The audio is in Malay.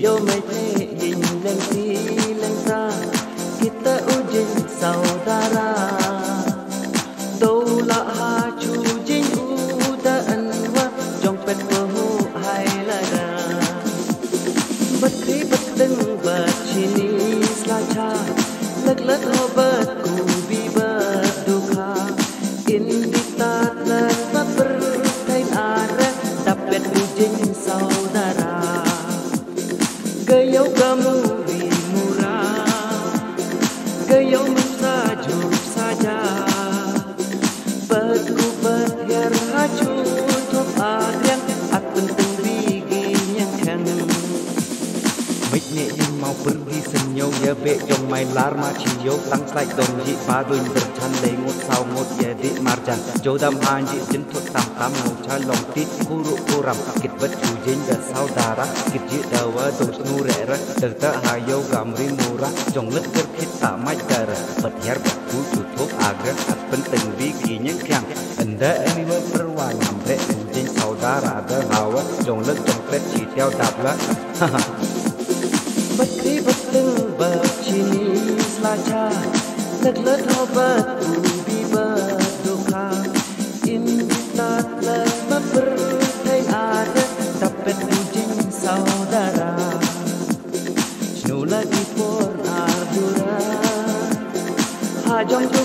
Yo mai te yin leng ti leng ta kita ujin saudara Dola ha chu jin u da anwa jong pet po hai la da Bất kri bất tưng bất chini slacha Lật lật ho bất ku vi bất dukha In kita lật bất bertain ada Dapat ujin saudara Gayau kamu di murah Gayau mensajuk saja Berku berhiar hacu Tuk adrian At penting bigi yang khen Mịch nhẹ nhưng mau pergi senyum Ya bek jong main larma ciyo Tang slide dong ji paduin berchan Le ngut sao ngut ya di marjan Jodam hanji jentut tam tam Ngut cha long ti kuru kuram Kit bet ujin da saudara Kit ji dawa dos nurera Terta hayo gamri murah Jong let kerkit tak mai cara Berhiar berku tutup agar At penting bigi yang keng Anda anyway perwan Nyampe ujin saudara Ada hawa Jong let jong pet chi theo đạp la Haha Bất kri bất tưng bất chini slacha Lật lật ho bất ubi bất dukha In kita lật bất bertain ada Dapat ujin saudara Snu lagi por ardura Hajong tu